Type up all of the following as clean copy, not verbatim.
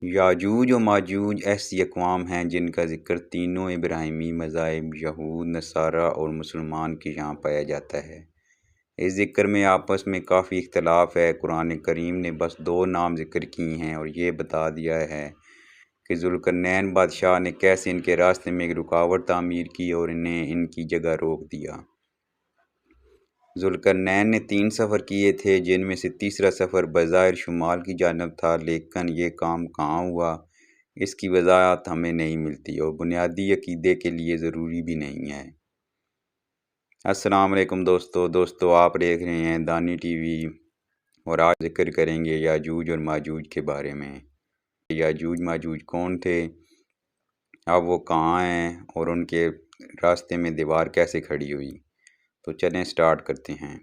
یاجوج و ماجوج ایسی اقوام ہیں جن کا ذکر تینوں ابراہیمی مذاہب یہود، نصارہ اور مسلمان کے یہاں پایا جاتا ہے۔ اس ذکر میں آپس میں کافی اختلاف ہے۔ قرآن کریم نے بس 2 نام ذکر کیے ہیں اور یہ بتا دیا ہے کہ ذوالقرنین بادشاہ نے کیسے ان کے راستے میں ایک رکاوٹ تعمیر کی اور انہیں ان کی جگہ روک دیا۔ ذوالقرنین نے 3 سفر کیے تھے، جن میں سے تیسرا سفر بظاہر شمال کی جانب تھا، لیکن یہ کام کہاں ہوا اس کی وضاحت ہمیں نہیں ملتی اور بنیادی عقیدے کے لیے ضروری بھی نہیں ہے۔ السلام علیکم دوستو آپ دیکھ رہے ہیں دانی ٹی وی اور آج ذکر کریں گے یاجوج اور ماجوج کے بارے میں۔ یاجوج ماجوج کون تھے، اب وہ کہاں ہیں اور ان کے راستے میں دیوار کیسے کھڑی ہوئی؟ تو چلیں سٹارٹ کرتے ہیں۔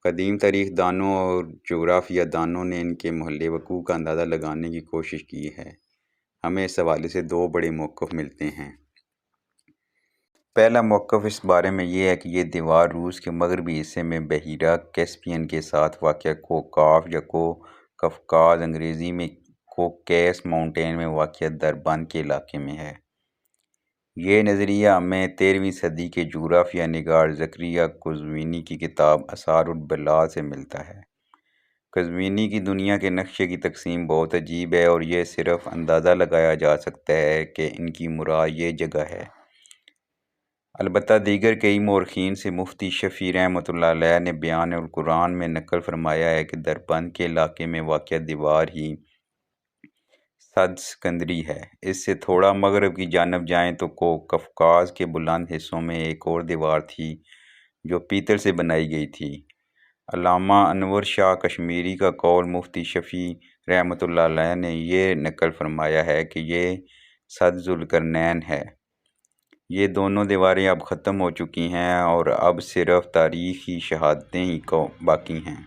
قدیم تاریخ دانوں اور جغرافیہ دانوں نے ان کے محل وقوع کا اندازہ لگانے کی کوشش کی ہے۔ ہمیں اس حوالے سے 2 بڑے موقف ملتے ہیں۔ پہلا موقف اس بارے میں یہ ہے کہ یہ دیوار روس کے مغربی حصے میں بحیرہ کیسپیئن کے ساتھ واقع کوکاف یا کوکفکاز انگریزی میں کوکیس ماؤنٹین میں واقع دربند کے علاقے میں ہے۔ یہ نظریہ ہمیں 13ویں صدی کے جغرافیہ نگار زکریا قزوینی کی کتاب آثار البلاد سے ملتا ہے۔ قزوینی کی دنیا کے نقشے کی تقسیم بہت عجیب ہے اور یہ صرف اندازہ لگایا جا سکتا ہے کہ ان کی مراد یہ جگہ ہے۔ البتہ دیگر کئی مورخین سے مفتی شفیع رحمۃ اللہ علیہ نے بیان القرآن میں نقل فرمایا ہے کہ دربند کے علاقے میں واقع دیوار ہی سد سکندری ہے۔ اس سے تھوڑا مغرب کی جانب جائیں تو کوکفکاز کے بلند حصوں میں ایک اور دیوار تھی جو پیتل سے بنائی گئی تھی۔ علامہ انور شاہ کشمیری کا قول مفتی شفیع رحمۃ اللہ علیہ نے یہ نقل فرمایا ہے کہ یہ سد ذوالقرنین ہے۔ یہ دونوں دیواریں اب ختم ہو چکی ہیں اور اب صرف تاریخی شہادتیں ہی باقی ہیں۔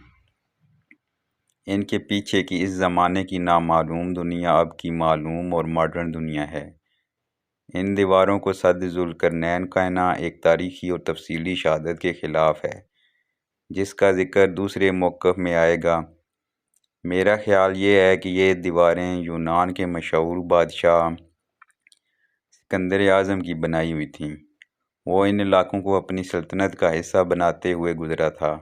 ان کے پیچھے کی اس زمانے کی نامعلوم دنیا اب کی معلوم اور ماڈرن دنیا ہے۔ ان دیواروں کو سد ذوالقرنین کہنا ایک تاریخی اور تفصیلی شہادت کے خلاف ہے، جس کا ذکر دوسرے موقف میں آئے گا۔ میرا خیال یہ ہے کہ یہ دیواریں یونان کے مشہور بادشاہ اسکندر اعظم کی بنائی ہوئی تھیں۔ وہ ان علاقوں کو اپنی سلطنت کا حصہ بناتے ہوئے گزرا تھا۔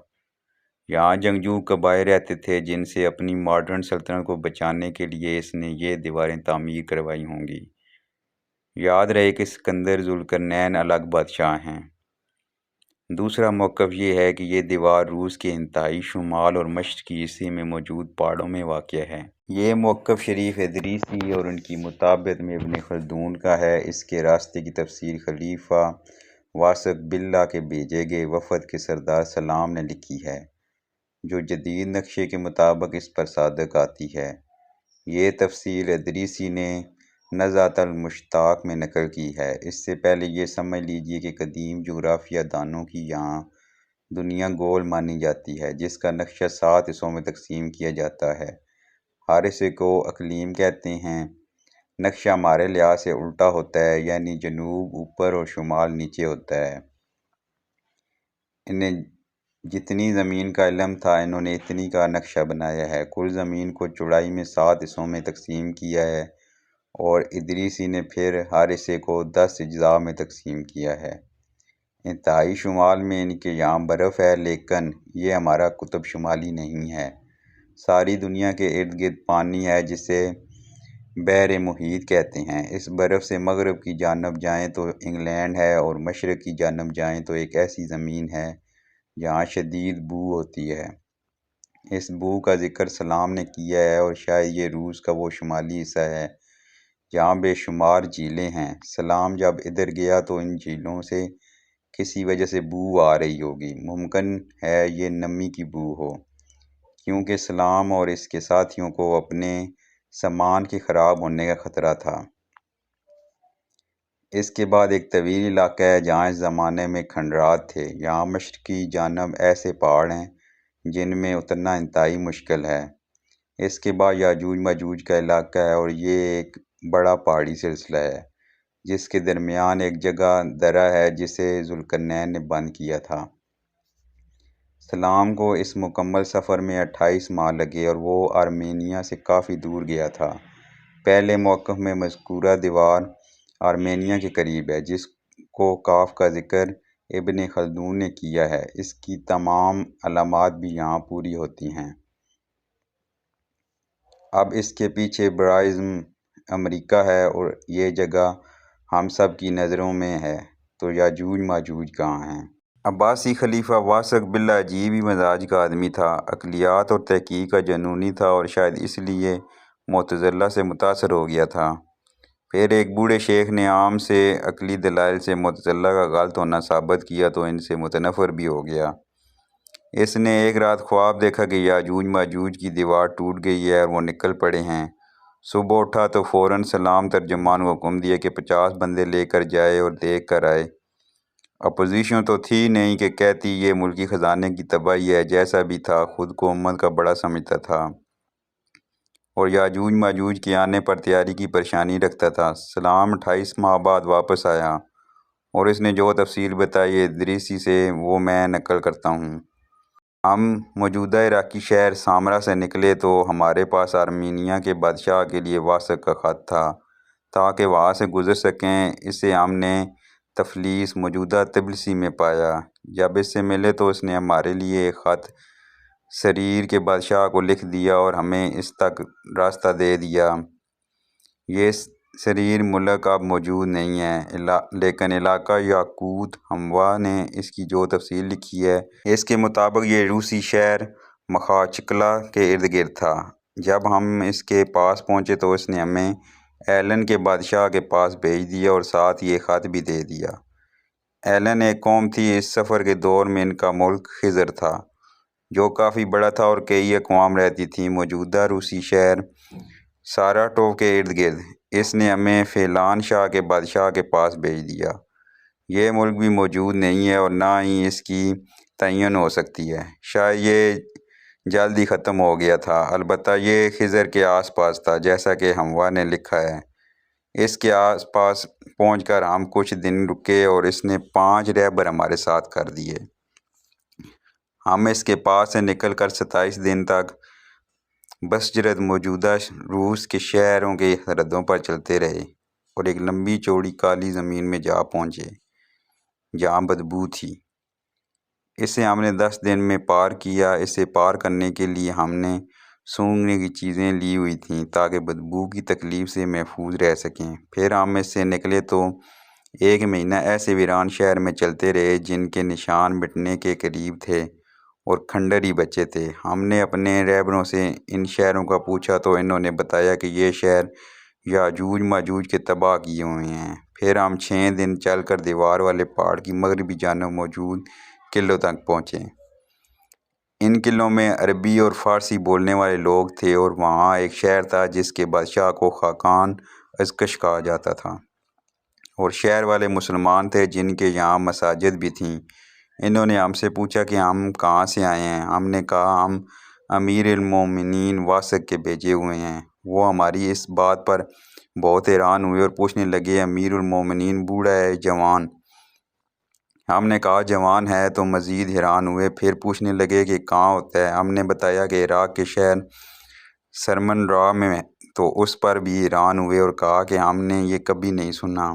یہاں جنگجو قبائل رہتے تھے جن سے اپنی ماڈرن سلطنت کو بچانے کے لیے اس نے یہ دیواریں تعمیر کروائی ہوں گی۔ یاد رہے کہ اسکندر ذوالقرنین الگ بادشاہ ہیں۔ دوسرا موقف یہ ہے کہ یہ دیوار روس کے انتہائی شمال اور مشرقی حصے میں موجود پہاڑوں میں واقع ہے۔ یہ موقف شریف ادریسی اور ان کی مطابقت میں ابن خلدون کا ہے۔ اس کے راستے کی تفسیر خلیفہ واسق باللہ کے بھیجے گئے وفد کے سردار سلام نے لکھی ہے، جو جدید نقشے کے مطابق اس پر صادق آتی ہے۔ یہ تفصیل ادریسی نے نزہۃ المشتاق میں نقل کی ہے۔ اس سے پہلے یہ سمجھ لیجیے کہ قدیم جغرافیہ دانوں کی یہاں دنیا گول مانی جاتی ہے، جس کا نقشہ 7 حصوں میں تقسیم کیا جاتا ہے۔ ہر حصے کو اقلیم کہتے ہیں۔ نقشہ ہمارے لحاظ سے الٹا ہوتا ہے، یعنی جنوب اوپر اور شمال نیچے ہوتا ہے۔ انہیں جتنی زمین کا علم تھا انہوں نے اتنی کا نقشہ بنایا ہے۔ کل زمین کو چوڑائی میں 7 حصوں میں تقسیم کیا ہے اور ادریسی نے پھر ہر حصے کو 10 اجزاء میں تقسیم کیا ہے۔ انتہائی شمال میں ان کے یہاں برف ہے، لیکن یہ ہمارا قطب شمالی نہیں ہے۔ ساری دنیا کے ارد گرد پانی ہے جسے بحر محیط کہتے ہیں۔ اس برف سے مغرب کی جانب جائیں تو انگلینڈ ہے اور مشرق کی جانب جائیں تو ایک ایسی زمین ہے جہاں شدید بو ہوتی ہے۔ اس بو کا ذکر سلام نے کیا ہے اور شاید یہ روس کا وہ شمالی حصہ ہے جہاں بے شمار جھیلیں ہیں۔ سلام جب ادھر گیا تو ان جھیلوں سے کسی وجہ سے بو آ رہی ہوگی۔ ممکن ہے یہ نمی کی بو ہو، کیونکہ سلام اور اس کے ساتھیوں کو اپنے سامان کے خراب ہونے کا خطرہ تھا۔ اس کے بعد ایک طویل علاقہ ہے جہاں اس زمانے میں کھنڈرات تھے۔ یہاں مشرقی جانب ایسے پہاڑ ہیں جن میں اترنا انتہائی مشکل ہے۔ اس کے بعد یاجوج ماجوج کا علاقہ ہے اور یہ ایک بڑا پہاڑی سلسلہ ہے جس کے درمیان ایک جگہ درہ ہے جسے ذوالقرنین نے بند کیا تھا۔ سلام کو اس مکمل سفر میں 28 ماہ لگے اور وہ آرمینیا سے کافی دور گیا تھا۔ پہلے موقف میں مذکورہ دیوار آرمینیا کے قریب ہے، جس کو کاف کا ذکر ابن خلدون نے کیا ہے۔ اس کی تمام علامات بھی یہاں پوری ہوتی ہیں۔ اب اس کے پیچھے براعظم امریکہ ہے اور یہ جگہ ہم سب کی نظروں میں ہے، تو یاجوج ماجوج کہاں ہیں؟ عباسی خلیفہ واسق باللہ عجیب ہی مزاج کا آدمی تھا، عقلیات اور تحقیق کا جنونی تھا اور شاید اس لیے معتزلہ سے متاثر ہو گیا تھا۔ پھر ایک بوڑھے شیخ نے عام سے عقلی دلائل سے معتزلہ کا غلط ہونا ثابت کیا تو ان سے متنفر بھی ہو گیا۔ اس نے ایک رات خواب دیکھا کہ یاجوج ماجوج کی دیوار ٹوٹ گئی ہے اور وہ نکل پڑے ہیں۔ صبح اٹھا تو فوراً سلام ترجمان کو حکم دیا کہ 50 بندے لے کر جائے اور دیکھ کر آئے۔ اپوزیشن تو تھی نہیں کہ کہتی یہ ملکی خزانے کی تباہی ہے، جیسا بھی تھا خود کو امت کا بڑا سمجھتا تھا اور یاجوج ماجوج کے آنے پر تیاری کی پریشانی رکھتا تھا۔ سلام 28 ماہ بعد واپس آیا اور اس نے جو تفصیل بتائی ادریسی سے وہ میں نقل کرتا ہوں۔ ہم موجودہ عراقی شہر سامرا سے نکلے تو ہمارے پاس آرمینیا کے بادشاہ کے لیے واسق کا خط تھا تاکہ وہاں سے گزر سکیں۔ اسے ہم نے تفلیس موجودہ طبرسی میں پایا۔ جب اس سے ملے تو اس نے ہمارے لیے ایک خط سریر کے بادشاہ کو لکھ دیا اور ہمیں اس تک راستہ دے دیا۔ یہ سریر ملک اب موجود نہیں ہے، لیکن علاقہ یاقوت ہموا نے اس کی جو تفصیل لکھی ہے اس کے مطابق یہ روسی شہر مخاچکلہ کے ارد گرد تھا۔ جب ہم اس کے پاس پہنچے تو اس نے ہمیں ایلن کے بادشاہ کے پاس بھیج دیا اور ساتھ یہ خط بھی دے دیا۔ ایلن ایک قوم تھی۔ اس سفر کے دور میں ان کا ملک خضر تھا جو کافی بڑا تھا اور کئی اقوام رہتی تھیں موجودہ روسی شہر ساراٹوو کے ارد گرد۔ اس نے ہمیں فیلان شاہ کے بادشاہ کے پاس بھیج دیا۔ یہ ملک بھی موجود نہیں ہے اور نہ ہی اس کی تعین ہو سکتی ہے، شاید یہ جلد ہی ختم ہو گیا تھا، البتہ یہ خضر کے آس پاس تھا جیسا کہ ہموا نے لکھا ہے۔ اس کے آس پاس پہنچ کر ہم کچھ دن رکے اور اس نے 5 رہبر ہمارے ساتھ کر دیے۔ ہم اس کے پاس سے نکل کر 27 دن تک بسجرد موجودہ روس کے شہروں کے سرحدوں پر چلتے رہے اور ایک لمبی چوڑی کالی زمین میں جا پہنچے جہاں بدبو تھی۔ اسے ہم نے 10 دن میں پار کیا۔ اسے پار کرنے کے لیے ہم نے سونگھنے کی چیزیں لی ہوئی تھیں تاکہ بدبو کی تکلیف سے محفوظ رہ سکیں۔ پھر ہم اس سے نکلے تو 1 مہینہ ایسے ویران شہر میں چلتے رہے جن کے نشان مٹنے کے قریب تھے اور کھنڈر ہی بچے تھے۔ ہم نے اپنے رہبروں سے ان شہروں کا پوچھا تو انہوں نے بتایا کہ یہ شہر یاجوج ماجوج کے تباہ کیے ہوئے ہیں۔ پھر ہم 6 دن چل کر دیوار والے پہاڑ کی مغربی جانب موجود قلعوں تک پہنچے۔ ان قلعوں میں عربی اور فارسی بولنے والے لوگ تھے اور وہاں ایک شہر تھا جس کے بادشاہ کو خاقان ازکش کہا جاتا تھا اور شہر والے مسلمان تھے جن کے یہاں مساجد بھی تھیں۔ انہوں نے ہم سے پوچھا کہ ہم کہاں سے آئے ہیں۔ ہم نے کہا ہم امیر المومنین واسق کے بھیجے ہوئے ہیں۔ وہ ہماری اس بات پر بہت حیران ہوئے اور پوچھنے لگے امیر المومنین بوڑھا ہے جوان؟ ہم نے کہا جوان ہے تو مزید حیران ہوئے۔ پھر پوچھنے لگے کہ کہاں ہوتا ہے؟ ہم نے بتایا کہ عراق کے شہر سرمن را میں، تو اس پر بھی حیران ہوئے اور کہا کہ ہم نے یہ کبھی نہیں سنا۔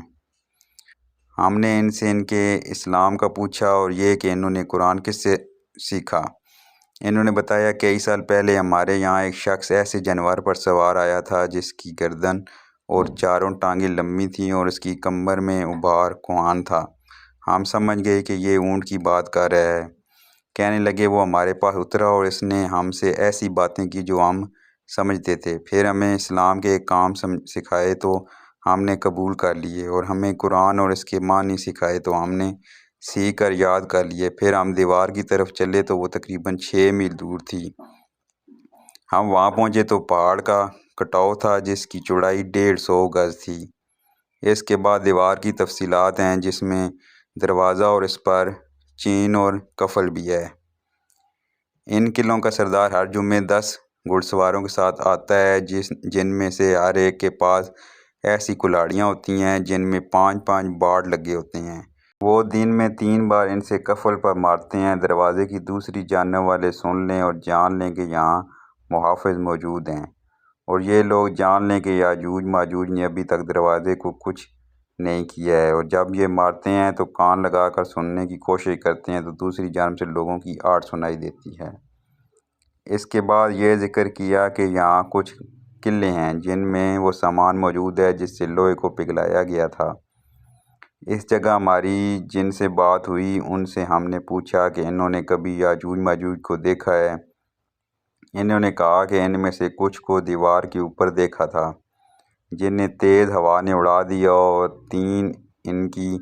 ہم نے ان سے ان کے اسلام کا پوچھا اور یہ کہ انہوں نے قرآن کس سے سیکھا۔ انہوں نے بتایا کئی سال پہلے ہمارے یہاں ایک شخص ایسے جانور پر سوار آیا تھا جس کی گردن اور چاروں ٹانگیں لمبی تھیں اور اس کی کمر میں ابھار کھوان تھا۔ ہم سمجھ گئے کہ یہ اونٹ کی بات کر رہا ہے۔ کہنے لگے وہ ہمارے پاس اترا اور اس نے ہم سے ایسی باتیں کی جو ہم سمجھتے تھے۔ پھر ہمیں اسلام کے ایک کام سکھائے تو ہم نے قبول کر لیے اور ہمیں قرآن اور اس کے معنی سکھائے تو ہم نے سیکھ کر یاد کر لیے۔ پھر ہم دیوار کی طرف چلے تو وہ تقریباً 6 میل دور تھی۔ ہم وہاں پہنچے تو پہاڑ کا کٹاؤ تھا جس کی چوڑائی 150 گز تھی۔ اس کے بعد دیوار کی تفصیلات ہیں جس میں دروازہ اور اس پر چین اور قفل بھی ہے۔ ان قلعوں کا سردار ہر جمعے 10 گھڑ سواروں کے ساتھ آتا ہے جن میں سے ہر ایک کے پاس ایسی کلاڑیاں ہوتی ہیں جن میں 5 باڑ لگے ہوتے ہیں۔ وہ دن میں 3 بار ان سے قفل پر مارتے ہیں۔ دروازے کی دوسری جانب والے سن لیں اور جان لیں کہ یہاں محافظ موجود ہیں اور یہ لوگ جان لیں کہ یاجوج ماجوج نے ابھی تک دروازے کو کچھ نہیں کیا ہے، اور جب یہ مارتے ہیں تو کان لگا کر سننے کی کوشش کرتے ہیں تو دوسری جانب سے لوگوں کی آہٹ سنائی دیتی ہے۔ اس کے بعد یہ ذکر کیا کہ یہاں کچھ قلعے ہیں جن میں وہ سامان موجود ہے جس سے لوہے کو پگھلایا گیا تھا۔ اس جگہ ہماری جن سے بات ہوئی ان سے ہم نے پوچھا کہ انہوں نے کبھی یاجوج ماجوج کو دیکھا ہے۔ انہوں نے کہا کہ ان میں سے کچھ کو دیوار کے اوپر دیکھا تھا جنہیں تیز ہوا نے اڑا دیا اور 3 ان کی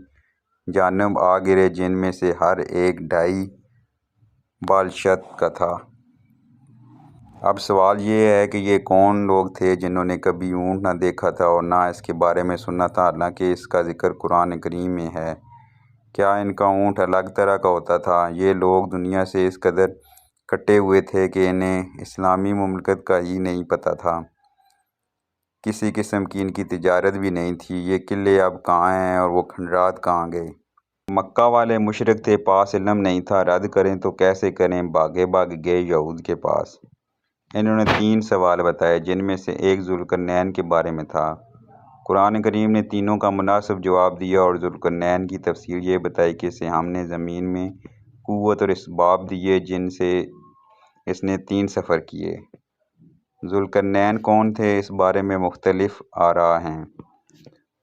جانب آ گرے جن میں سے ہر ایک 2.5 بالشت کا تھا۔ اب سوال یہ ہے کہ یہ کون لوگ تھے جنہوں نے کبھی اونٹ نہ دیکھا تھا اور نہ اس کے بارے میں سنا تھا، حالانکہ اس کا ذکر قرآن کریم میں ہے؟ کیا ان کا اونٹ الگ طرح کا ہوتا تھا؟ یہ لوگ دنیا سے اس قدر کٹے ہوئے تھے کہ انہیں اسلامی مملکت کا ہی نہیں پتہ تھا، کسی قسم کی ان کی تجارت بھی نہیں تھی۔ یہ قلعے اب کہاں ہیں اور وہ کھنڈرات کہاں گئے؟ مکہ والے مشرک تھے، پاس علم نہیں تھا، رد کریں تو کیسے کریں؟ بھاگے گئے یہود کے پاس۔ انہوں نے 3 سوال بتائے جن میں سے ایک ذوالقرنین کے بارے میں تھا۔ قرآن کریم نے تینوں کا مناسب جواب دیا اور ذوالقرنین کی تفسیر یہ بتائی کہ اسے ہم نے زمین میں قوت اور اسباب دیے جن سے اس نے 3 سفر کیے۔ ذوالقرنین کون تھے؟ اس بارے میں مختلف آراء ہیں۔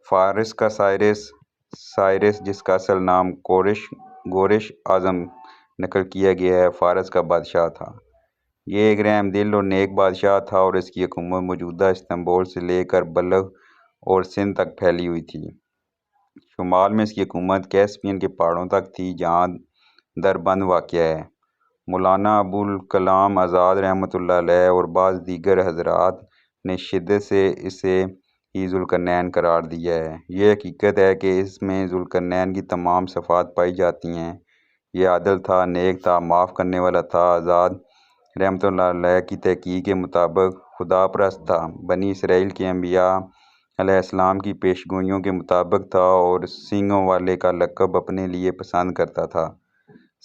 فارس کا سائرس جس کا اصل نام گورش اعظم نقل کیا گیا ہے، فارس کا بادشاہ تھا۔ یہ ایک رحم دل اور نیک بادشاہ تھا اور اس کی حکومت موجودہ استنبول سے لے کر بلخ اور سندھ تک پھیلی ہوئی تھی۔ شمال میں اس کی حکومت کیسپیئن کے پہاڑوں تک تھی جہاں دربند واقع ہے۔ مولانا ابوالکلام آزاد رحمۃ اللہ علیہ اور بعض دیگر حضرات نے شدت سے اسے ہی ذوالقرنین قرار دیا ہے۔ یہ حقیقت ہے کہ اس میں ذوالقرنین کی تمام صفات پائی جاتی ہیں۔ یہ عادل تھا، نیک تھا، معاف کرنے والا تھا۔ آزاد رحمۃ اللہ علیہ کی تحقیق کے مطابق خدا پرست تھا، بنی اسرائیل کے انبیاء علیہ السلام کی پیشگوئیوں کے مطابق تھا اور سینگوں والے کا لقب اپنے لیے پسند کرتا تھا۔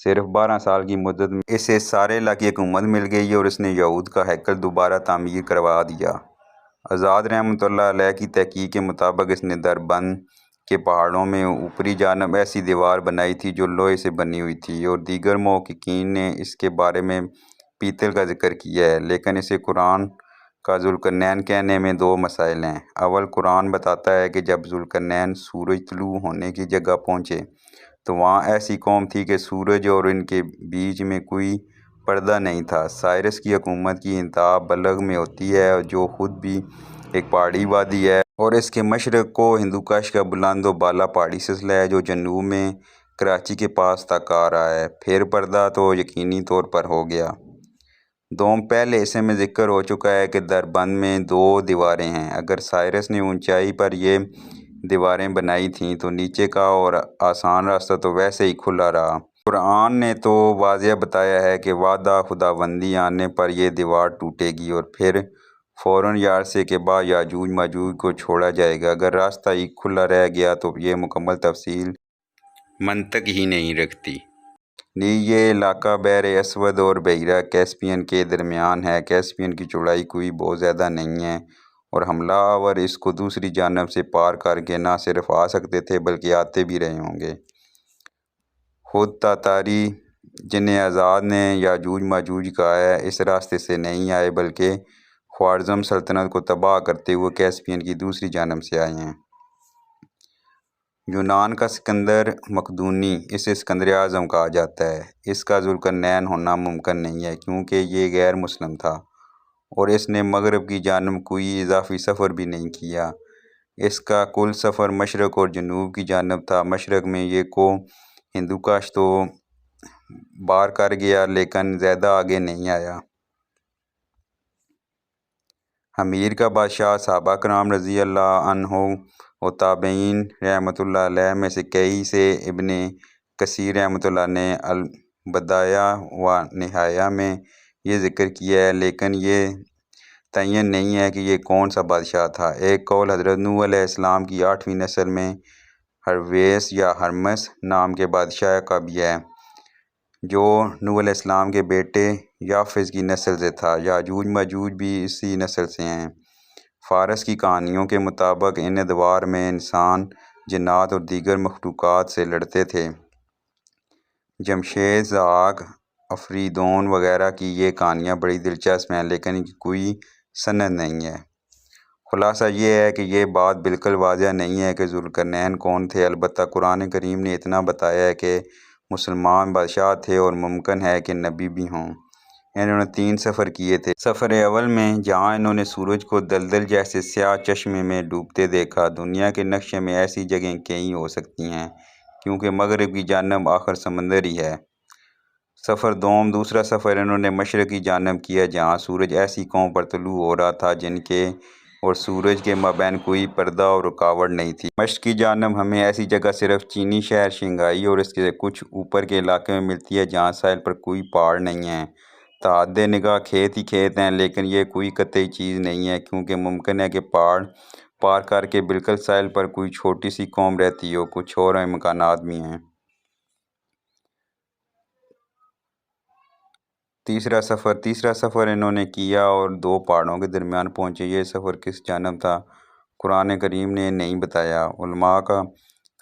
صرف 12 سال کی مدت میں اسے سارے علاقے کی حکومت مل گئی اور اس نے یہود کا ہیکل دوبارہ تعمیر کروا دیا۔ آزاد رحمۃ اللہ علیہ کی تحقیق کے مطابق اس نے دربند کے پہاڑوں میں اوپری جانب ایسی دیوار بنائی تھی جو لوہے سے بنی ہوئی تھی، اور دیگر محققین نے اس کے بارے میں پیتل کا ذکر کیا ہے، لیکن اسے قرآن کا ذوالقرنین کہنے میں 2 مسائل ہیں۔ اول، قرآن بتاتا ہے کہ جب ذوالقرنین سورج طلوع ہونے کی جگہ پہنچے تو وہاں ایسی قوم تھی کہ سورج اور ان کے بیچ میں کوئی پردہ نہیں تھا۔ سائرس کی حکومت کی انتہا بلخ میں ہوتی ہے جو خود بھی ایک پہاڑی وادی ہے، اور اس کے مشرق کو ہندوکش کا بلند و بالا پہاڑی سلسلہ ہے جو جنوب میں کراچی کے پاس تک آ رہا ہے۔ پھر پردہ تو یقینی طور پر ہو گیا۔ دوم، پہلے حصے میں ذکر ہو چکا ہے کہ دربند میں 2 دیواریں ہیں۔ اگر سائرس نے اونچائی پر یہ دیواریں بنائی تھیں تو نیچے کا اور آسان راستہ تو ویسے ہی کھلا رہا۔ قرآن نے تو واضح بتایا ہے کہ وعدہ خداوندی آنے پر یہ دیوار ٹوٹے گی اور پھر فوراً یا عرصے کے بعد یاجوج ماجوج کو چھوڑا جائے گا۔ اگر راستہ ہی کھلا رہ گیا تو یہ مکمل تفصیل منطق ہی نہیں رکھتی۔ یہ علاقہ بحر اسود اور بحیرہ کیسپیئن کے درمیان ہے۔ کیسپیئن کی چوڑائی کوئی بہت زیادہ نہیں ہے اور حملہ آور اس کو دوسری جانب سے پار کر کے نہ صرف آ سکتے تھے بلکہ آتے بھی رہے ہوں گے۔ خود تاتاری جنہیں آزاد نے یاجوج ماجوج کہا ہے، اس راستے سے نہیں آئے بلکہ خوارزم سلطنت کو تباہ کرتے ہوئے کیسپیئن کی دوسری جانب سے آئے ہیں۔ یونان کا سکندر مقدونی، اسے سکندر اعظم کہا جاتا ہے، اس کا ذوالقرنین ہونا ممکن نہیں ہے کیونکہ یہ غیر مسلم تھا اور اس نے مغرب کی جانب کوئی اضافی سفر بھی نہیں کیا۔ اس کا کل سفر مشرق اور جنوب کی جانب تھا۔ مشرق میں یہ کو ہندوکش تو بار کر گیا لیکن زیادہ آگے نہیں آیا۔ حمیر کا بادشاہ صحابہ کرام رضی اللہ عنہم و تابعین رحمۃ اللہ علیہ میں سے کئی سے ابن کثیر رحمۃ اللہ نے البدایہ و نہایہ میں یہ ذکر کیا ہے، لیکن یہ تعین نہیں ہے کہ یہ کون سا بادشاہ تھا۔ ایک قول حضرت نوح علیہ السلام کی 8ویں نسل میں ہرویس یا ہرمس نام کے بادشاہ کا بھی ہے جو نوح علیہ السلام کے بیٹے یافز کی نسل سے تھا۔ یاجوج ماجوج بھی اسی نسل سے ہیں۔ فارس کی کہانیوں کے مطابق ان ادوار میں انسان جنات اور دیگر مخلوقات سے لڑتے تھے۔ جمشید، زاغ، افریدون وغیرہ کی یہ کہانیاں بڑی دلچسپ ہیں، لیکن ان کی کوئی سند نہیں ہے۔ خلاصہ یہ ہے کہ یہ بات بالکل واضح نہیں ہے کہ ذوالقرنین کون تھے، البتہ قرآن کریم نے اتنا بتایا ہے کہ مسلمان بادشاہ تھے اور ممکن ہے کہ نبی بھی ہوں۔ انہوں نے 3 سفر کیے تھے۔ سفر اول میں جہاں انہوں نے سورج کو دلدل جیسے سیاہ چشمے میں ڈوبتے دیکھا، دنیا کے نقشے میں ایسی جگہیں کئی ہو سکتی ہیں کیونکہ مغرب کی جانب آخر سمندر ہی ہے۔ سفر دوم، دوسرا سفر انہوں نے مشرق کی جانب کیا جہاں سورج ایسی قوم پر طلوع ہو رہا تھا جن کے اور سورج کے مابین کوئی پردہ اور رکاوٹ نہیں تھی۔ مشرق کی جانب ہمیں ایسی جگہ صرف چینی شہر شنگھائی اور اس کے کچھ اوپر کے علاقے میں ملتی ہے جہاں ساحل پر کوئی پہاڑ نہیں ہیں۔ تحت نگاہ کھیت ہی کھیت ہیں، لیکن یہ کوئی قطعی چیز نہیں ہے کیونکہ ممکن ہے کہ پہاڑ پار کر کے بالکل ساحل پر کوئی چھوٹی سی قوم رہتی ہو۔ کچھ اور امکانات بھی ہیں۔ تیسرا سفر انہوں نے کیا اور 2 پہاڑوں کے درمیان پہنچے۔ یہ سفر کس جانب تھا، قرآن کریم نے نہیں بتایا۔ علماء کا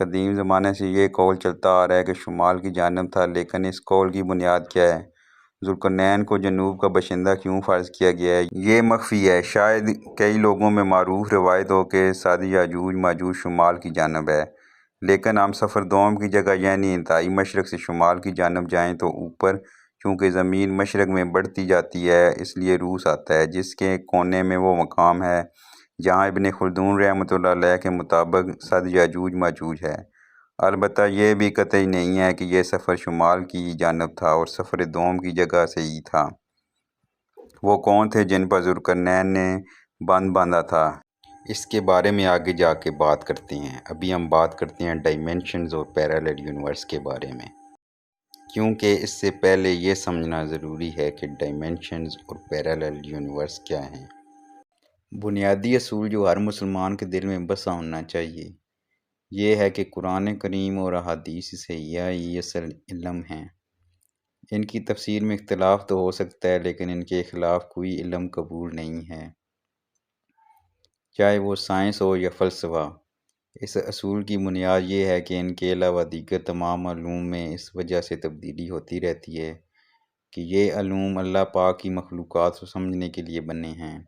قدیم زمانے سے یہ قول چلتا آ رہا ہے کہ شمال کی جانب تھا، لیکن اس قول کی بنیاد کیا ہے؟ ذوالقرنین کو جنوب کا باشندہ کیوں فرض کیا گیا ہے، یہ مخفی ہے۔ شاید کئی لوگوں میں معروف روایت ہو کہ سد یاجوج ماجوج شمال کی جانب ہے، لیکن ہم سفر دوم کی جگہ یعنی انتہائی مشرق سے شمال کی جانب جائیں تو اوپر چونکہ زمین مشرق میں بڑھتی جاتی ہے اس لیے روس آتا ہے، جس کے کونے میں وہ مقام ہے جہاں ابن خلدون رحمۃ اللہ علیہ کے مطابق سد یاجوج ماجوج ہے۔ البتہ یہ بھی قطعی نہیں ہے کہ یہ سفر شمال کی جانب تھا اور سفر دوم کی جگہ سے ہی تھا۔ وہ کون تھے جن پر ذوالقرنین نے بند باندھا تھا، اس کے بارے میں آگے جا کے بات کرتے ہیں۔ ابھی ہم بات کرتے ہیں ڈائمینشنز اور پیرالل یونیورس کے بارے میں، کیونکہ اس سے پہلے یہ سمجھنا ضروری ہے کہ ڈائمینشنز اور پیرالل یونیورس کیا ہیں۔ بنیادی اصول جو ہر مسلمان کے دل میں بسا ہونا چاہیے یہ ہے کہ قرآن کریم اور احادیث صحیحہ ہی اصل علم ہیں۔ ان کی تفسیر میں اختلاف تو ہو سکتا ہے، لیکن ان کے خلاف کوئی علم قبول نہیں ہے، چاہے وہ سائنس ہو یا فلسفہ۔ اس اصول کی بنیاد یہ ہے کہ ان کے علاوہ دیگر تمام علوم میں اس وجہ سے تبدیلی ہوتی رہتی ہے کہ یہ علوم اللہ پاک کی مخلوقات کو سمجھنے کے لیے بنے ہیں۔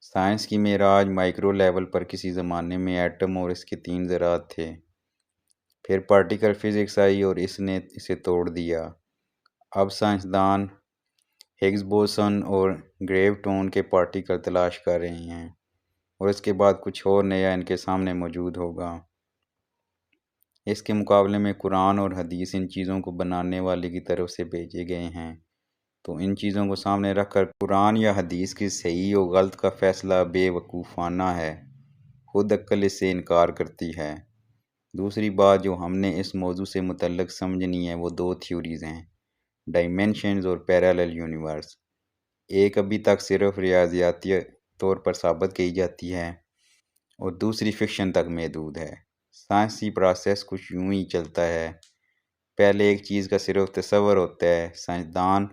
سائنس کی معراج مائکرو لیول پر کسی زمانے میں ایٹم اور اس کے 3 ذرات تھے، پھر پارٹیکل فزکس آئی اور اس نے اسے توڑ دیا۔ اب سائنسدان ہگز بوسن اور گریوٹون کے پارٹیکل تلاش کر رہے ہیں اور اس کے بعد کچھ اور نیا ان کے سامنے موجود ہوگا۔ اس کے مقابلے میں قرآن اور حدیث ان چیزوں کو بنانے والے کی طرف سے بھیجے گئے ہیں، تو ان چیزوں کو سامنے رکھ کر قرآن یا حدیث کی صحیح و غلط کا فیصلہ بے وقوفانہ ہے، خود عقل اس سے انکار کرتی ہے۔ دوسری بات جو ہم نے اس موضوع سے متعلق سمجھنی ہے وہ 2 تھیوریز ہیں، ڈائمینشنز اور پیرالل یونیورس۔ ایک ابھی تک صرف ریاضیاتی طور پر ثابت کی جاتی ہے اور دوسری فکشن تک محدود ہے۔ سائنسی پروسیس کچھ یوں ہی چلتا ہے، پہلے ایک چیز کا صرف تصور ہوتا ہے، سائنسدان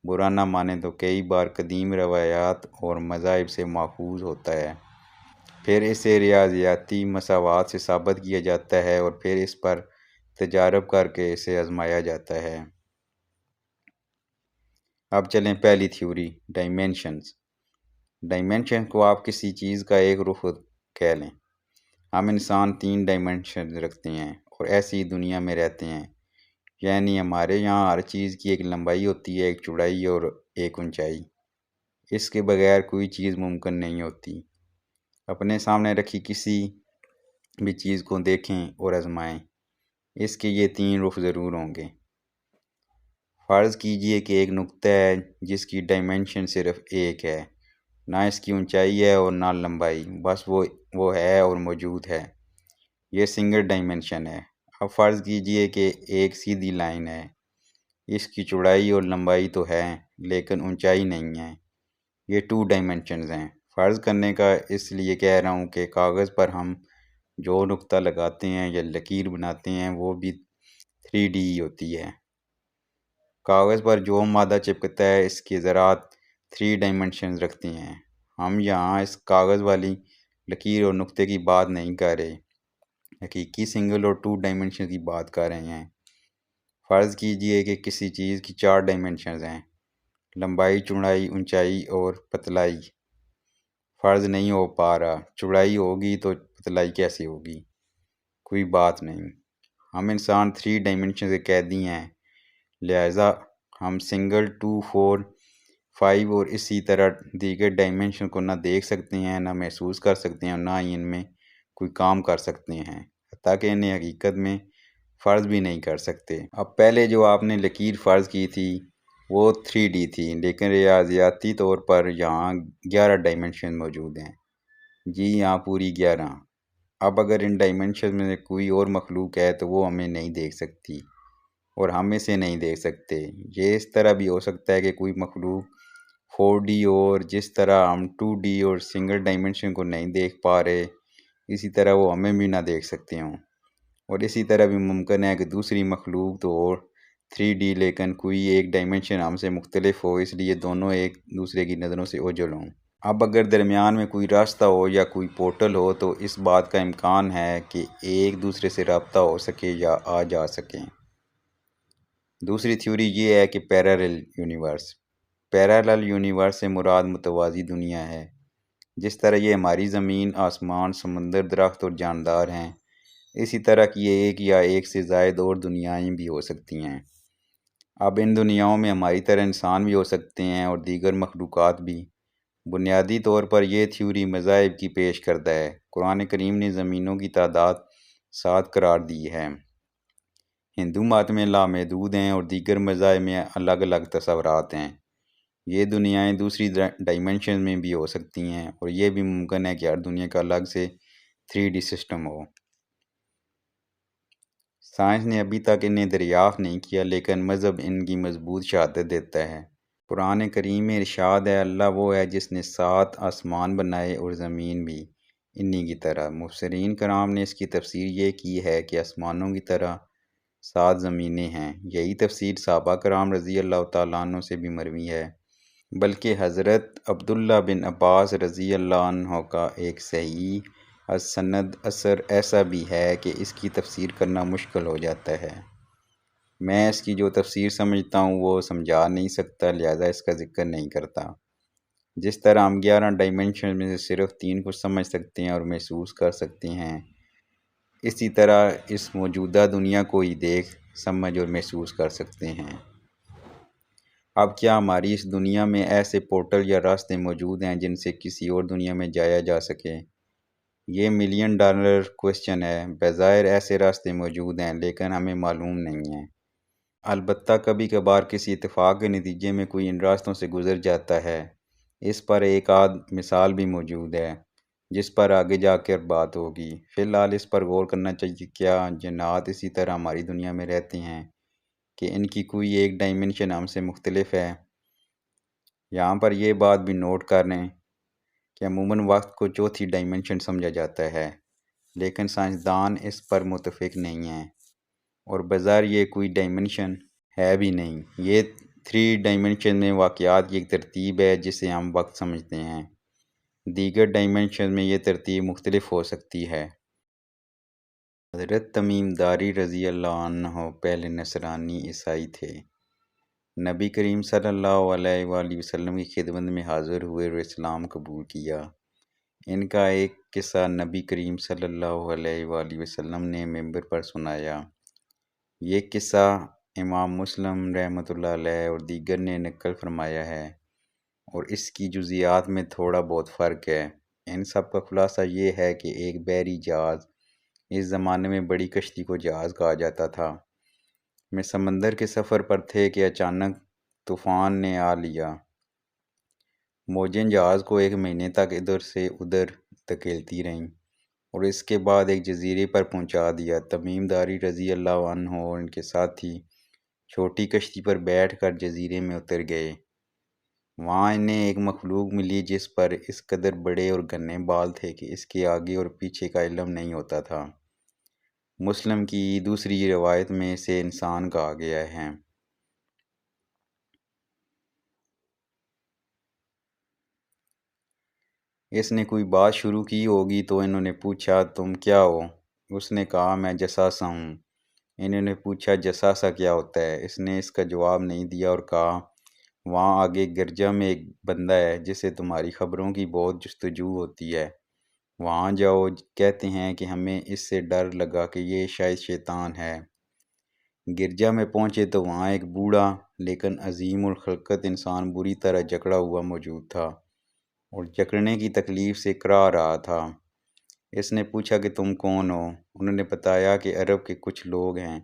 برا نہ مانے تو کئی بار قدیم روایات اور مذاہب سے ماخوذ ہوتا ہے، پھر اسے ریاضیاتی مساوات سے ثابت کیا جاتا ہے اور پھر اس پر تجارب کر کے اسے آزمایا جاتا ہے۔ اب چلیں پہلی تھیوری، ڈائمینشنز۔ ڈائمینشن کو آپ کسی چیز کا ایک رخ کہہ لیں۔ ہم انسان 3 ڈائمینشنز رکھتے ہیں اور ایسی ہی دنیا میں رہتے ہیں، یعنی ہمارے یہاں ہر چیز کی ایک لمبائی ہوتی ہے، ایک چوڑائی اور ایک اونچائی۔ اس کے بغیر کوئی چیز ممکن نہیں ہوتی۔ اپنے سامنے رکھی کسی بھی چیز کو دیکھیں اور آزمائیں، اس کے یہ 3 رخ ضرور ہوں گے۔ فرض کیجئے کہ ایک نقطہ ہے جس کی ڈائمینشن صرف 1 ہے، نہ اس کی اونچائی ہے اور نہ لمبائی، بس وہ ہے اور موجود ہے، یہ سنگل ڈائمینشن ہے۔ اب فرض کیجئے کہ ایک سیدھی لائن ہے، اس کی چوڑائی اور لمبائی تو ہے لیکن اونچائی نہیں ہے، یہ 2 ڈائمینشنز ہیں۔ فرض کرنے کا اس لیے کہہ رہا ہوں کہ کاغذ پر ہم جو نقطہ لگاتے ہیں یا لکیر بناتے ہیں وہ بھی 3D ہی ہوتی ہے۔ کاغذ پر جو مادہ چپکتا ہے اس کے ذرات 3 ڈائمینشنز رکھتے ہیں ہم یہاں اس کاغذ والی لکیر اور نقطے کی بات نہیں کر رہے، حقیقی سنگل اور 2 ڈائمنشن کی بات کر رہے ہیں۔ فرض کیجئے کہ کسی چیز کی 4 ڈائمنشنز ہیں، لمبائی، چوڑائی، اونچائی اور پتلائی۔ فرض نہیں ہو پا رہا، چوڑائی ہوگی تو پتلائی کیسے ہوگی؟ کوئی بات نہیں، ہم انسان 3 ڈائمنشن کے قیدی ہیں، لہٰذا ہم سنگل، 2، 4، 5 اور اسی طرح دیگر ڈائمنشن کو نہ دیکھ سکتے ہیں، نہ محسوس کر سکتے ہیں اور نہ ہی ان میں کوئی کام کر سکتے ہیں، حتیٰ کہ انہیں حقیقت میں فرض بھی نہیں کر سکتے۔ اب پہلے جو آپ نے لکیر فرض کی تھی وہ 3D تھی، لیکن ریاضیاتی طور پر یہاں 11 ڈائمنشن موجود ہیں۔ جی ہاں، پوری 11۔ اب اگر ان ڈائمنشن میں سے کوئی اور مخلوق ہے تو وہ ہمیں نہیں دیکھ سکتی اور ہم اسے نہیں دیکھ سکتے۔ یہ اس طرح بھی ہو سکتا ہے کہ کوئی مخلوق 4D اور جس طرح ہم 2D اور سنگل ڈائمنشن کو نہیں دیکھ پا رہے، اسی طرح وہ ہمیں بھی نہ دیکھ سکتے ہوں، اور اسی طرح بھی ممکن ہے کہ دوسری مخلوق تو اور 3D لیکن کوئی ایک ڈائمنشن ہم سے مختلف ہو، اس لیے دونوں ایک دوسرے کی نظروں سے اوجھل ہوں۔ اب اگر درمیان میں کوئی راستہ ہو یا کوئی پورٹل ہو تو اس بات کا امکان ہے کہ ایک دوسرے سے رابطہ ہو سکے یا آ جا سکیں۔ دوسری تھیوری یہ ہے کہ پیرالل یونیورس۔ پیرالل یونیورس سے مراد متوازی دنیا ہے۔ جس طرح یہ ہماری زمین، آسمان، سمندر، درخت اور جاندار ہیں، اسی طرح کی ایک یا ایک سے زائد اور دنیایں بھی ہو سکتی ہیں۔ اب ان دنیاؤں میں ہماری طرح انسان بھی ہو سکتے ہیں اور دیگر مخلوقات بھی۔ بنیادی طور پر یہ تھیوری مذاہب کی پیش کردہ ہے۔ قرآن کریم نے زمینوں کی تعداد 7 قرار دی ہے۔ ہندو مت میں لامحدود ہیں اور دیگر مذاہب میں الگ الگ تصورات ہیں۔ یہ دنیایں دوسری ڈائمنشن میں بھی ہو سکتی ہیں اور یہ بھی ممکن ہے کہ ہر دنیا کا الگ سے 3D سسٹم ہو۔ سائنس نے ابھی تک انہیں دریافت نہیں کیا، لیکن مذہب ان کی مضبوط شہادت دیتا ہے۔ قرآن کریم میں ارشاد ہے، اللہ وہ ہے جس نے 7 آسمان بنائے اور زمین بھی انہی کی طرح۔ مفسرین کرام نے اس کی تفسیر یہ کی ہے کہ آسمانوں کی طرح 7 زمینیں ہیں۔ یہی تفسیر صحابہ کرام رضی اللہ تعالیٰ عنہ سے بھی مروی ہے، بلکہ حضرت عبداللہ بن عباس رضی اللہ عنہ کا ایک صحیح السند اثر ایسا بھی ہے کہ اس کی تفسیر کرنا مشکل ہو جاتا ہے۔ میں اس کی جو تفسیر سمجھتا ہوں وہ سمجھا نہیں سکتا، لہذا اس کا ذکر نہیں کرتا۔ جس طرح ہم 11 ڈائمنشن میں سے صرف 3 کو سمجھ سکتے ہیں اور محسوس کر سکتے ہیں، اسی طرح اس موجودہ دنیا کو ہی دیکھ، سمجھ اور محسوس کر سکتے ہیں۔ اب کیا ہماری اس دنیا میں ایسے پورٹل یا راستے موجود ہیں جن سے کسی اور دنیا میں جایا جا سکے؟ یہ ملین ڈالر کوسچن ہے۔ بظاہر ایسے راستے موجود ہیں، لیکن ہمیں معلوم نہیں ہیں۔ البتہ کبھی کبھار کسی اتفاق کے نتیجے میں کوئی ان راستوں سے گزر جاتا ہے۔ اس پر ایک آدھ مثال بھی موجود ہے، جس پر آگے جا کر بات ہوگی۔ فی الحال اس پر غور کرنا چاہیے کہ کیا جنات اسی طرح ہماری دنیا میں رہتے ہیں کہ ان کی کوئی ایک ڈائمنشن ہم سے مختلف ہے؟ یہاں پر یہ بات بھی نوٹ کر لیں کہ عموماً وقت کو چوتھی ڈائمنشن سمجھا جاتا ہے، لیکن سائنسدان اس پر متفق نہیں ہیں اور بظاہر یہ کوئی ڈائمنشن ہے بھی نہیں۔ یہ 3 ڈائمنشن میں واقعات کی ایک ترتیب ہے جسے ہم وقت سمجھتے ہیں۔ دیگر ڈائمنشن میں یہ ترتیب مختلف ہو سکتی ہے۔ حضرت تمیم داری رضی اللہ عنہ پہلے نصرانی عیسائی تھے۔ نبی کریم صلی اللہ علیہ وآلہ وسلم کی خدمت میں حاضر ہوئے اور اسلام قبول کیا۔ ان کا ایک قصہ نبی کریم صلی اللہ علیہ وآلہ وسلم نے منبر پر سنایا۔ یہ قصہ امام مسلم رحمۃ اللہ علیہ اور دیگر نے نقل فرمایا ہے اور اس کی جزیات میں تھوڑا بہت فرق ہے۔ ان سب کا خلاصہ یہ ہے کہ ایک بحری جہاز، اس زمانے میں بڑی کشتی کو جہاز کہا جاتا تھا، میں سمندر کے سفر پر تھے کہ اچانک طوفان نے آ لیا۔ موجیں جہاز کو 1 مہینے تک ادھر سے ادھر دھکیلتی رہیں اور اس کے بعد ایک جزیرے پر پہنچا دیا۔ تمیم داری رضی اللہ عنہ اور ان کے ساتھی چھوٹی کشتی پر بیٹھ کر جزیرے میں اتر گئے۔ وہاں انہیں ایک مخلوق ملی جس پر اس قدر بڑے اور گھنے بال تھے کہ اس کے آگے اور پیچھے کا علم نہیں ہوتا تھا۔ مسلم کی دوسری روایت میں اسے انسان کہا گیا ہے۔ اس نے کوئی بات شروع کی ہوگی تو انہوں نے پوچھا تم کیا ہو؟ اس نے کہا میں جساسہ ہوں۔ انہوں نے پوچھا جساسہ کیا ہوتا ہے؟ اس نے اس کا جواب نہیں دیا اور کہا وہاں آگے گرجا میں ایک بندہ ہے جسے تمہاری خبروں کی بہت جستجو ہوتی ہے، وہاں جاؤ، کہتے ہیں کہ ہمیں اس سے ڈر لگا کہ یہ شاید شیطان ہے۔ گرجا میں پہنچے تو وہاں ایک بوڑھا لیکن عظیم الخلقت انسان بری طرح جکڑا ہوا موجود تھا اور جکڑنے کی تکلیف سے کراہ رہا تھا۔ اس نے پوچھا کہ تم کون ہو؟ انہوں نے بتایا کہ عرب کے کچھ لوگ ہیں۔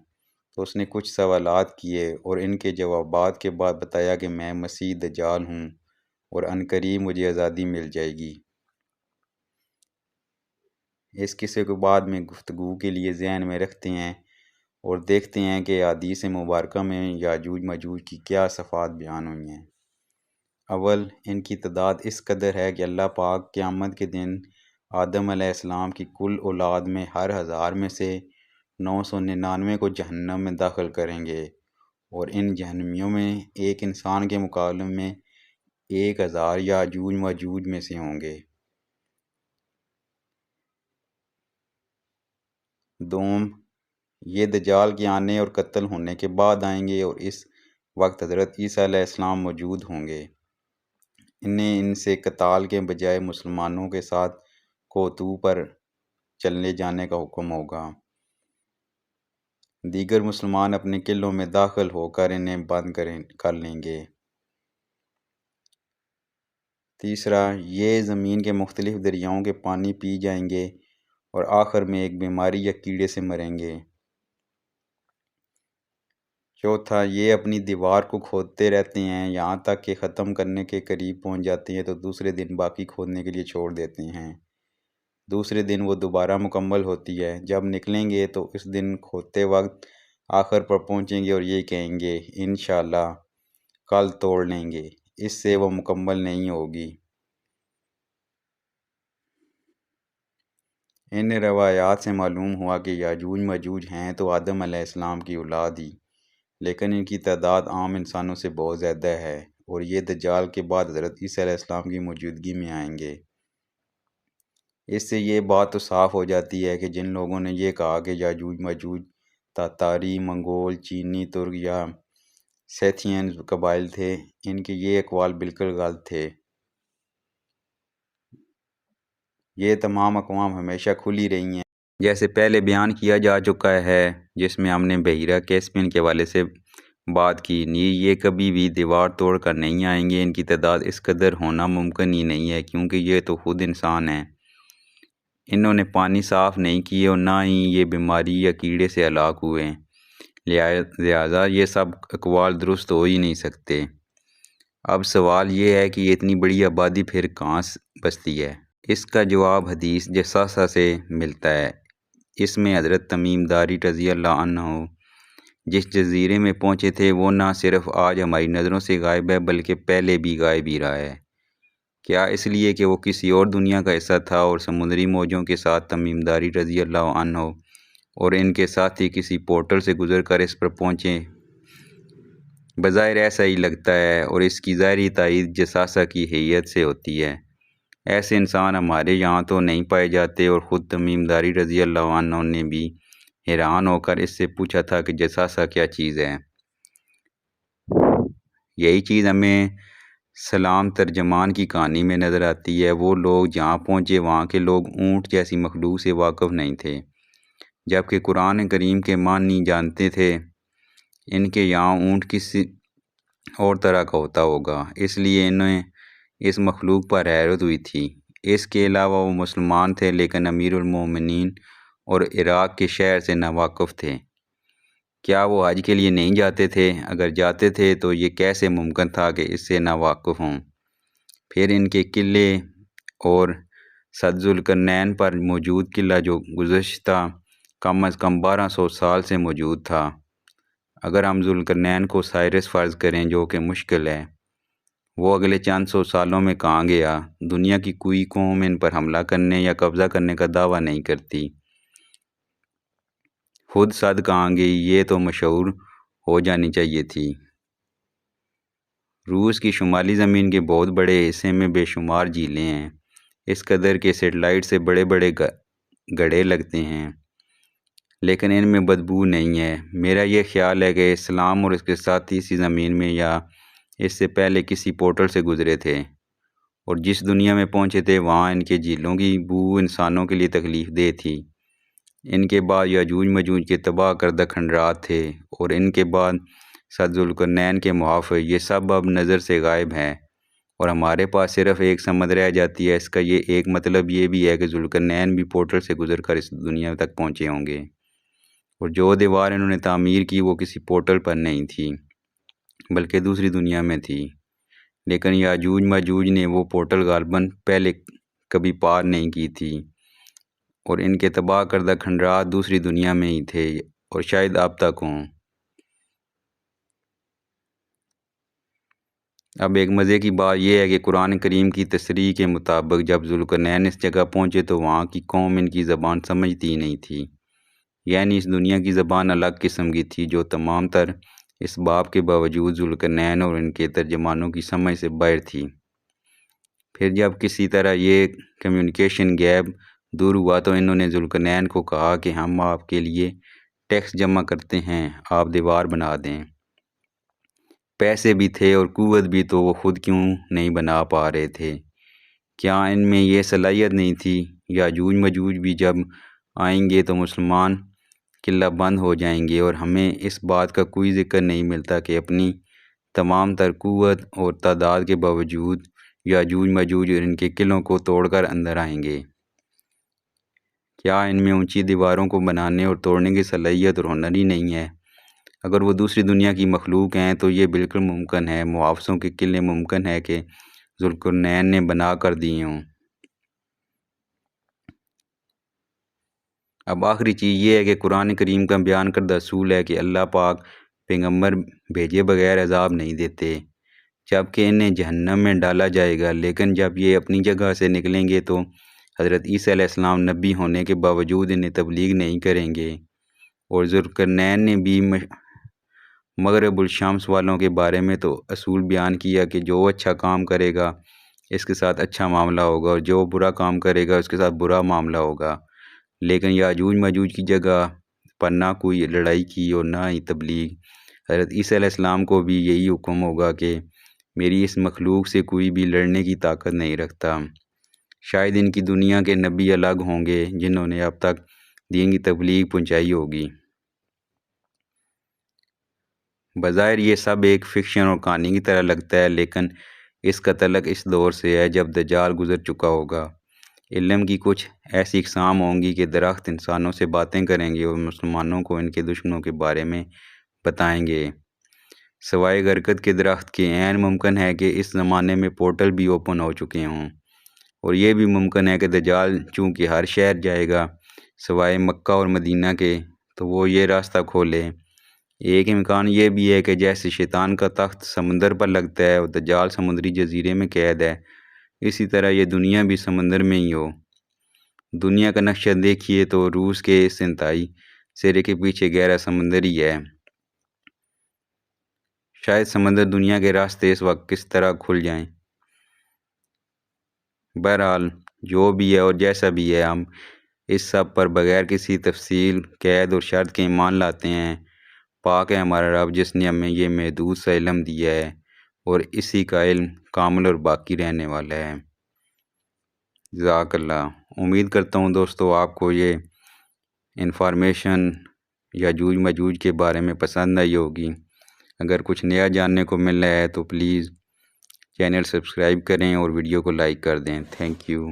تو اس نے کچھ سوالات کیے اور ان کے جوابات کے بعد بتایا کہ میں مسیح دجال ہوں اور عنقریب مجھے آزادی مل جائے گی۔ اس قصے کو بعد میں گفتگو کے لیے ذہن میں رکھتے ہیں اور دیکھتے ہیں کہ احادیث مبارکہ میں یاجوج ماجوج کی کیا صفات بیان ہوئی ہیں۔ اول، ان کی تعداد اس قدر ہے کہ اللہ پاک قیامت کے دن آدم علیہ السلام کی کل اولاد میں ہر 1000 میں سے 999 کو جہنم میں داخل کریں گے، اور ان جہنمیوں میں ایک انسان کے مقابلے میں 1000 یاجوج ماجوج میں سے ہوں گے۔ دوم، یہ دجال کے آنے اور قتل ہونے کے بعد آئیں گے اور اس وقت حضرت عیسیٰ علیہ السلام موجود ہوں گے۔ انہیں ان سے قتال کے بجائے مسلمانوں کے ساتھ کوتو پر چلنے جانے کا حکم ہوگا۔ دیگر مسلمان اپنے قلعوں میں داخل ہو کر انہیں بند کر لیں گے۔ تیسرا، یہ زمین کے مختلف دریاؤں کے پانی پی جائیں گے اور آخر میں ایک بیماری یا کیڑے سے مریں گے۔ چوتھا، یہ اپنی دیوار کو کھودتے رہتے ہیں یہاں تک کہ ختم کرنے کے قریب پہنچ جاتے ہیں تو دوسرے دن باقی کھودنے کے لیے چھوڑ دیتے ہیں۔ دوسرے دن وہ دوبارہ مکمل ہوتی ہے۔ جب نکلیں گے تو اس دن کھودتے وقت آخر پر پہنچیں گے اور یہ کہیں گے انشاءاللہ کل توڑ لیں گے، اس سے وہ مکمل نہیں ہوگی۔ ان روایات سے معلوم ہوا کہ یاجوج ماجوج ہیں تو آدم علیہ السلام کی اولاد ہی، لیکن ان کی تعداد عام انسانوں سے بہت زیادہ ہے اور یہ دجال کے بعد حضرت عیسیٰ علیہ السلام کی موجودگی میں آئیں گے۔ اس سے یہ بات تو صاف ہو جاتی ہے کہ جن لوگوں نے یہ کہا کہ یاجوج ماجوج تاتاری، منگول، چینی، ترک یا سیتھین قبائل تھے، ان کے یہ اقوال بالکل غلط تھے۔ یہ تمام اقوام ہمیشہ کھلی رہی ہیں، جیسے پہلے بیان کیا جا چکا ہے، جس میں ہم نے بحیرہ کیسپین کے حوالے سے بات کی۔ یہ کبھی بھی دیوار توڑ کر نہیں آئیں گے، ان کی تعداد اس قدر ہونا ممکن ہی نہیں ہے کیونکہ یہ تو خود انسان ہیں۔ انہوں نے پانی صاف نہیں کیے اور نہ ہی یہ بیماری یا کیڑے سے ہلاک ہوئے، لہٰذا یہ سب اقوال درست ہو ہی نہیں سکتے۔ اب سوال یہ ہے کہ یہ اتنی بڑی آبادی پھر کہاں بستی ہے؟ اس کا جواب حدیث جساسہ سے ملتا ہے۔ اس میں حضرت تمیم داری رضی اللہ عنہ جس جزیرے میں پہنچے تھے وہ نہ صرف آج ہماری نظروں سے غائب ہے بلکہ پہلے بھی غائب ہی رہا ہے۔ کیا اس لیے کہ وہ کسی اور دنیا کا حصہ تھا اور سمندری موجوں کے ساتھ تمیم داری رضی اللہ عنہ اور ان کے ساتھی کسی پورٹل سے گزر کر اس پر پہنچے؟ بظاہر ایسا ہی لگتا ہے اور اس کی ظاہری تائید جساسہ کی حیثیت سے ہوتی ہے۔ ایسے انسان ہمارے یہاں تو نہیں پائے جاتے، اور خود تمیم داری رضی اللہ عنہ نے بھی حیران ہو کر اس سے پوچھا تھا کہ جساسہ کیا چیز ہے؟ یہی چیز ہمیں سلام ترجمان کی کہانی میں نظر آتی ہے۔ وہ لوگ جہاں پہنچے وہاں کے لوگ اونٹ جیسی مخلوق سے واقف نہیں تھے، جبکہ قرآن کریم کے معنی جانتے تھے۔ ان کے یہاں اونٹ کسی اور طرح کا ہوتا ہوگا، اس لیے انہیں اس مخلوق پر حیرت ہوئی تھی۔ اس کے علاوہ وہ مسلمان تھے لیکن امیر المومنین اور عراق کے شہر سے ناواقف تھے۔ کیا وہ حج کے لیے نہیں جاتے تھے؟ اگر جاتے تھے تو یہ کیسے ممکن تھا کہ اس سے ناواقف ہوں؟ پھر ان کے قلعے اور سد ذوالقرنین پر موجود قلعہ جو گزشتہ کم از کم 1200 سال سے موجود تھا، اگر ہم ذوالقرنین کو سائرس فرض کریں جو کہ مشکل ہے، وہ اگلے چند سو سالوں میں کہاں گیا؟ دنیا کی کوئی قوم ان پر حملہ کرنے یا قبضہ کرنے کا دعویٰ نہیں کرتی۔ خود سد کہاں گئی؟ یہ تو مشہور ہو جانی چاہیے تھی۔ روس کی شمالی زمین کے بہت بڑے حصے میں بے شمار جھیلیں ہیں۔ اس قدر کے سیٹلائٹ سے بڑے بڑے گڑھے لگتے ہیں، لیکن ان میں بدبو نہیں ہے۔ میرا یہ خیال ہے کہ اسلام اور اس کے ساتھی اسی زمین میں یا اس سے پہلے کسی پورٹل سے گزرے تھے، اور جس دنیا میں پہنچے تھے وہاں ان کے جھیلوں کی بو انسانوں کے لیے تکلیف دہ تھی۔ ان کے بعد یاجوج ماجوج کے تباہ کردہ کھنڈرات تھے، اور ان کے بعد ذوالقرنین کے محافظ۔ یہ سب اب نظر سے غائب ہیں، اور ہمارے پاس صرف ایک سمجھ رہ جاتی ہے۔ اس کا یہ ایک مطلب یہ بھی ہے کہ ذوالقرنین بھی پورٹل سے گزر کر اس دنیا تک پہنچے ہوں گے، اور جو دیوار انہوں نے تعمیر کی وہ کسی پورٹل پر نہیں تھی بلکہ دوسری دنیا میں تھی، لیکن یاجوج ماجوج نے وہ پورٹل غالباً پہلے کبھی پار نہیں کی تھی، اور ان کے تباہ کردہ کھنڈرات دوسری دنیا میں ہی تھے، اور شاید اب تک ہوں۔ اب ایک مزے کی بات یہ ہے کہ قرآن کریم کی تصریح کے مطابق جب ذوالقرنین اس جگہ پہنچے تو وہاں کی قوم ان کی زبان سمجھتی ہی نہیں تھی، یعنی اس دنیا کی زبان الگ قسم کی تھی جو تمام تر اسباب کے باوجود ذوالقرنین اور ان کے ترجمانوں کی سمجھ سے باہر تھی۔ پھر جب کسی طرح یہ کمیونیکیشن گیپ دور ہوا تو انہوں نے ذوالقرنین کو کہا کہ ہم آپ کے لیے ٹیکس جمع کرتے ہیں، آپ دیوار بنا دیں۔ پیسے بھی تھے اور قوت بھی، تو وہ خود کیوں نہیں بنا پا رہے تھے؟ کیا ان میں یہ صلاحیت نہیں تھی؟ یاجوج ماجوج بھی جب آئیں گے تو مسلمان قلعہ بند ہو جائیں گے، اور ہمیں اس بات کا کوئی ذکر نہیں ملتا کہ اپنی تمام تر قوت اور تعداد کے باوجود یاجوج ماجوج اور ان کے قلعوں کو توڑ کر اندر آئیں گے۔ کیا ان میں اونچی دیواروں کو بنانے اور توڑنے کی صلاحیت اور ہنر ہی نہیں ہے؟ اگر وہ دوسری دنیا کی مخلوق ہیں تو یہ بالکل ممکن ہے۔ محافظوں کے قلعے ممکن ہے کہ ذوالقرنین نے بنا کر دیے ہوں۔ اب آخری چیز یہ ہے کہ قرآن کریم کا بیان کردہ اصول ہے کہ اللہ پاک پیغمبر بھیجے بغیر عذاب نہیں دیتے، جبکہ انہیں جہنم میں ڈالا جائے گا، لیکن جب یہ اپنی جگہ سے نکلیں گے تو حضرت عیسیٰ علیہ السلام نبی ہونے کے باوجود انہیں تبلیغ نہیں کریں گے۔ اور ذوالقرنین نے بھی مغرب الشمس والوں کے بارے میں تو اصول بیان کیا کہ جو اچھا کام کرے گا اس کے ساتھ اچھا معاملہ ہوگا، اور جو برا کام کرے گا اس کے ساتھ برا معاملہ ہوگا، لیکن یاجوج ماجوج کی جگہ پر نہ کوئی لڑائی کی اور نہ ہی تبلیغ۔ حضرت عیسیٰ علیہ السلام کو بھی یہی حکم ہوگا کہ میری اس مخلوق سے کوئی بھی لڑنے کی طاقت نہیں رکھتا۔ شاید ان کی دنیا کے نبی الگ ہوں گے جنہوں نے اب تک دین کی تبلیغ پہنچائی ہوگی۔ بظاہر یہ سب ایک فکشن اور کہانی کی طرح لگتا ہے، لیکن اس کا تعلق اس دور سے ہے جب دجال گزر چکا ہوگا۔ علم کی کچھ ایسی اقسام ہوں گی کہ درخت انسانوں سے باتیں کریں گے اور مسلمانوں کو ان کے دشمنوں کے بارے میں بتائیں گے۔ سوائے برکت کے درخت کے عین ممکن ہے کہ اس زمانے میں پورٹل بھی اوپن ہو چکے ہوں، اور یہ بھی ممکن ہے کہ دجال چونکہ ہر شہر جائے گا سوائے مکہ اور مدینہ کے، تو وہ یہ راستہ کھولے۔ ایک امکان یہ بھی ہے کہ جیسے شیطان کا تخت سمندر پر لگتا ہے اور دجال سمندری جزیرے میں قید ہے، اسی طرح یہ دنیا بھی سمندر میں ہی ہو۔ دنیا کا نقشہ دیکھیے تو روس کے اس انتہائی سرے کے پیچھے گہرا سمندر ہی ہے۔ شاید سمندر دنیا کے راستے اس وقت کس طرح کھل جائیں۔ بہرحال جو بھی ہے اور جیسا بھی ہے، ہم اس سب پر بغیر کسی تفصیل، قید اور شرط کے ایمان لاتے ہیں۔ پاک ہے ہمارا رب جس نے ہمیں یہ محدود سا علم دیا ہے، اور اسی کا علم کامل اور باقی رہنے والا ہے۔ جزاک اللہ۔ امید کرتا ہوں دوستو آپ کو یہ انفارمیشن یاجوج ماجوج کے بارے میں پسند آئی ہوگی۔ اگر کچھ نیا جاننے کو مل رہا ہے تو پلیز چینل سبسکرائب کریں اور ویڈیو کو لائک کر دیں۔ Thank you.